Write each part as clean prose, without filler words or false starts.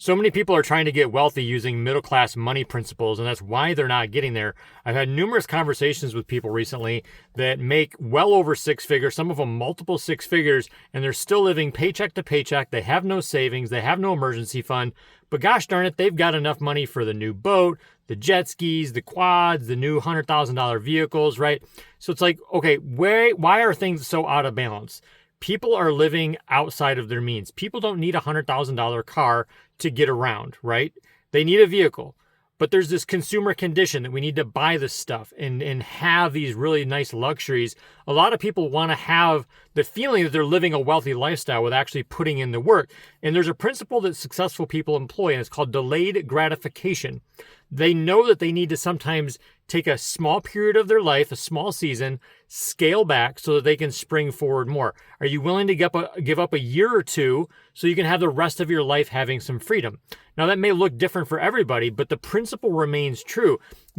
So many people are trying to get wealthy using middle-class money principles, and that's why they're not getting there. I've had numerous conversations with people recently that make well over six figures, some of them multiple six figures, and they're still living paycheck to paycheck. They have no savings. They have no emergency fund. But gosh darn it, they've got enough money for the new boat, the jet skis, the quads, the new $100,000 vehicles, right? So it's like, okay, why are things so out of balance? People are living outside of their means. People don't need a $100,000 car to get around, right? They need a vehicle. But there's this consumer condition that we need to buy this stuff and have these really nice luxuries. A lot of people want to have the feeling that they're living a wealthy lifestyle with actually putting in the work. And there's a principle that successful people employ, and it's called delayed gratification. They know that they need to sometimes take a small period of their life, a small season, scale back so that they can spring forward more. Are you willing to give up a year or two so you can have the rest of your life having some freedom? Now, that may look different for everybody, but the principle remains true.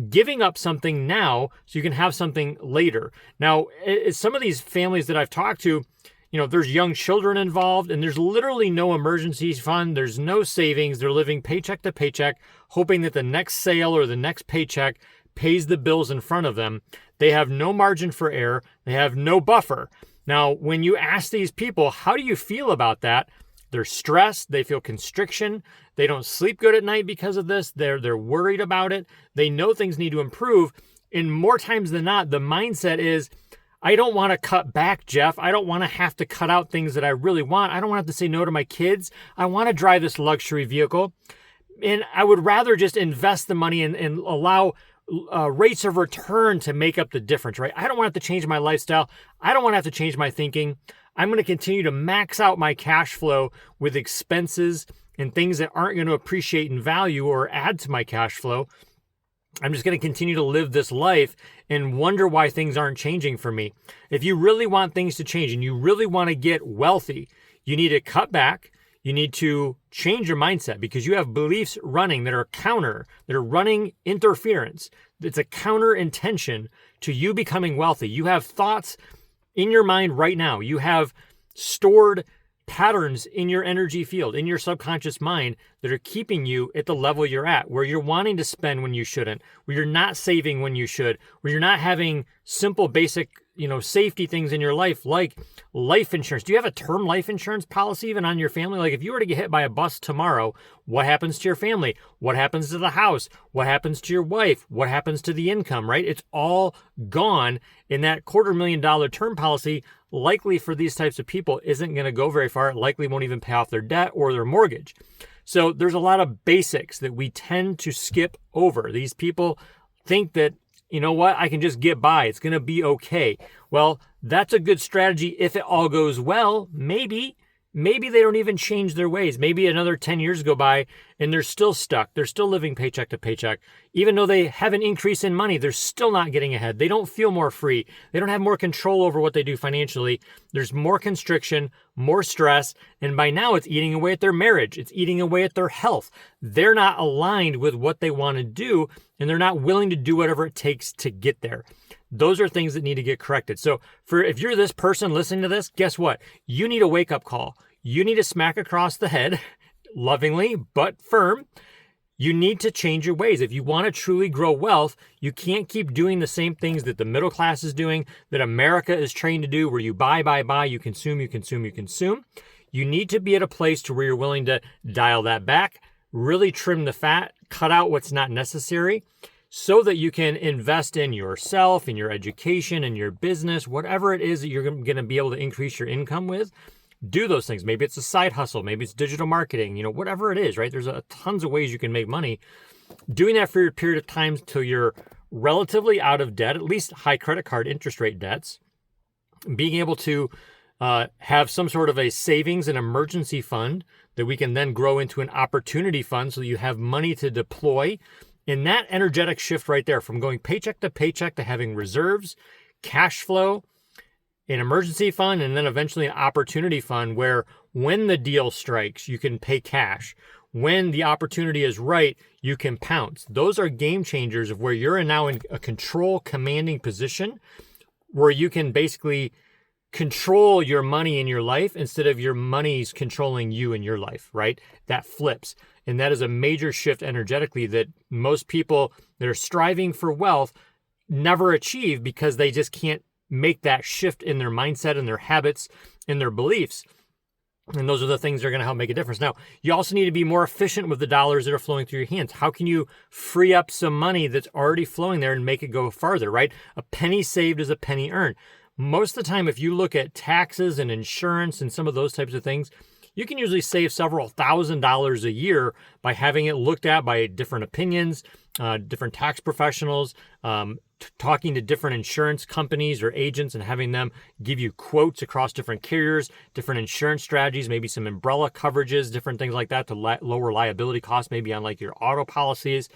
Giving up something now so you can have something later. Now, some of these families that I've talked to, there's young children involved and there's literally no emergency fund. There's no savings. They're living paycheck to paycheck, hoping that the next sale or the next paycheck pays the bills in front of them. They have no margin for error. They have no buffer. Now, when you ask these people, how do you feel about that? They're stressed. They feel constriction. They don't sleep good at night because of this. They're worried about it. They know things need to improve. And more times than not, the mindset is, I don't want to cut back, Jeff. I don't want to have to cut out things that I really want. I don't want to have to say no to my kids. I want to drive this luxury vehicle. And I would rather just invest the money and allow rates of return to make up the difference, right? I don't want to have to change my lifestyle. I don't want to have to change my thinking. I'm going to continue to max out my cash flow with expenses and things that aren't going to appreciate in value or add to my cash flow. I'm just going to continue to live this life and wonder why things aren't changing for me. If you really want things to change and you really want to get wealthy, you need to cut back. You need to change your mindset because you have beliefs running that are running interference. It's a counter intention to you becoming wealthy. You have thoughts in your mind right now. You have stored patterns in your energy field, in your subconscious mind that are keeping you at the level you're at, where you're wanting to spend when you shouldn't, where you're not saving when you should, where you're not having simple, basic, safety things in your life, like life insurance. Do you have a term life insurance policy even on your family? Like if you were to get hit by a bus tomorrow, what happens to your family? What happens to the house? What happens to your wife? What happens to the income, right? It's all gone. In that $250,000 term policy, likely for these types of people, isn't going to go very far. It likely won't even pay off their debt or their mortgage. So there's a lot of basics that we tend to skip over. These people think that, you know what, I can just get by. It's going to be okay. Well, that's a good strategy if it all goes well. Maybe they don't even change their ways. Maybe another 10 years go by and they're still stuck. They're still living paycheck to paycheck. Even though they have an increase in money, they're still not getting ahead. They don't feel more free. They don't have more control over what they do financially. There's more constriction, more stress, and by now it's eating away at their marriage. It's eating away at their health. They're not aligned with what they want to do, and they're not willing to do whatever it takes to get there. Those are things that need to get corrected. So if you're this person listening to this, guess what? You need a wake-up call. You need to smack across the head, lovingly but firm. You need to change your ways. If you want to truly grow wealth, you can't keep doing the same things that the middle class is doing, that America is trained to do, where you buy, you consume. You need to be at a place to where you're willing to dial that back, really trim the fat, cut out what's not necessary, so that you can invest in yourself, in your education, in your business, whatever it is that you're going to be able to increase your income with. Do those things. Maybe it's a side hustle. Maybe it's digital marketing, whatever it is, right? There's tons of ways you can make money. Doing that for a period of time till you're relatively out of debt, at least high credit card interest rate debts. Being able to have some sort of a savings and emergency fund that we can then grow into an opportunity fund so you have money to deploy. In that energetic shift right there, from going paycheck to having reserves, cash flow, an emergency fund, and then eventually an opportunity fund where when the deal strikes, you can pay cash. When the opportunity is right, you can pounce. Those are game changers of where you're now in a control commanding position where you can basically control your money in your life instead of your money's controlling you in your life, right? That flips. And that is a major shift energetically that most people that are striving for wealth never achieve because they just can't make that shift in their mindset and their habits and their beliefs. And those are the things that are going to help make a difference. Now, you also need to be more efficient with the dollars that are flowing through your hands. How can you free up some money that's already flowing there and make it go farther, right? A penny saved is a penny earned. Most of the time, if you look at taxes and insurance and some of those types of things, you can usually save several $1,000s a year by having it looked at by different opinions, different tax professionals, talking to different insurance companies or agents and having them give you quotes across different carriers, different insurance strategies, maybe some umbrella coverages, different things like that to lower liability costs, maybe on like your auto policies.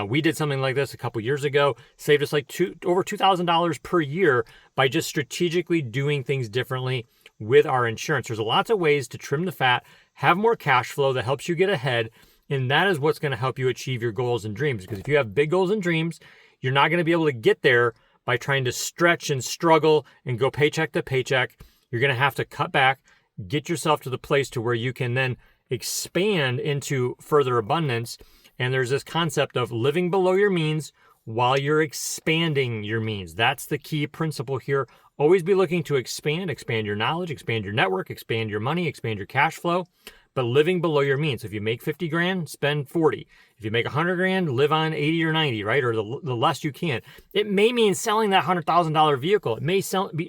We did something like this a couple years ago, saved us like over $2,000 per year by just strategically doing things differently with our insurance. There's lots of ways to trim the fat, have more cash flow that helps you get ahead, and that is what's going to help you achieve your goals and dreams. Because if you have big goals and dreams, you're not going to be able to get there by trying to stretch and struggle and go paycheck to paycheck. You're going to have to cut back, get yourself to the place to where you can then expand into further abundance. And there's this concept of living below your means while you're expanding your means. That's the key principle here. Always be looking to expand your knowledge, expand your network, expand your money, expand your cash flow, but living below your means. If you make 50 grand, spend 40. If you make 100 grand, live on 80 or 90, right? Or the less you can. It may mean selling that $100,000 vehicle. It may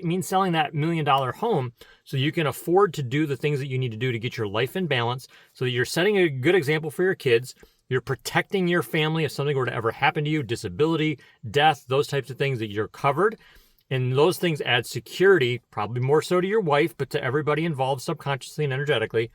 mean selling that $1 million home so you can afford to do the things that you need to do to get your life in balance so that you're setting a good example for your kids. You're protecting your family if something were to ever happen to you, disability, death, those types of things, that you're covered. And those things add security, probably more so to your wife, but to everybody involved subconsciously and energetically.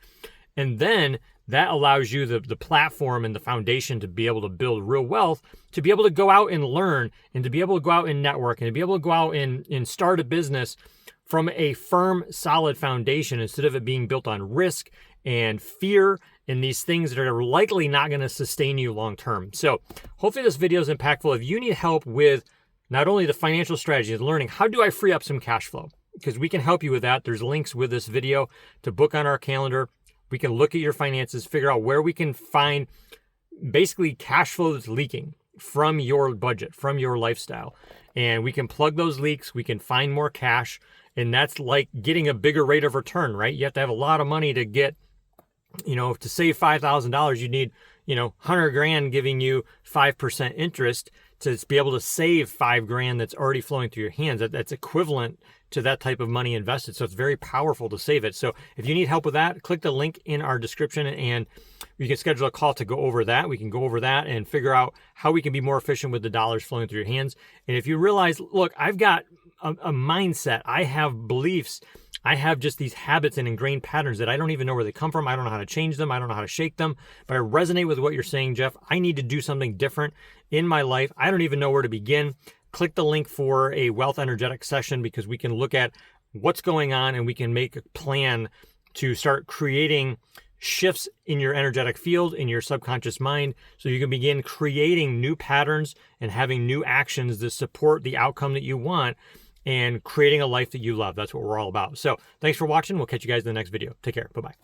And then that allows you the platform and the foundation to be able to build real wealth, to be able to go out and learn, and to be able to go out and network, and to be able to go out and start a business from a firm, solid foundation instead of it being built on risk and fear and these things that are likely not going to sustain you long term. So hopefully this video is impactful. If you need help with not only the financial strategies, learning how do I free up some cash flow, because we can help you with that. There's links with this video to book on our calendar. We can look at your finances, figure out where we can find basically cash flow that's leaking from your budget, from your lifestyle. And we can plug those leaks. We can find more cash. And that's like getting a bigger rate of return, right? You have to have a lot of money to get, to save $5,000, you need, 100 grand giving you 5% interest to be able to save 5 grand that's already flowing through your hands. That's equivalent to that type of money invested. So it's very powerful to save it. So if you need help with that, click the link in our description and you can schedule a call to go over that. We can go over that and figure out how we can be more efficient with the dollars flowing through your hands. And if you realize, look, I've got a mindset, I have beliefs, I have just these habits and ingrained patterns that I don't even know where they come from. I don't know how to change them. I don't know how to shake them. But I resonate with what you're saying, Jeff. I need to do something different in my life. I don't even know where to begin. Click the link for a wealth energetic session because we can look at what's going on and we can make a plan to start creating shifts in your energetic field, in your subconscious mind, so you can begin creating new patterns and having new actions that support the outcome that you want and creating a life that you love. That's what we're all about. So thanks for watching. We'll catch you guys in the next video. Take care. Bye-bye.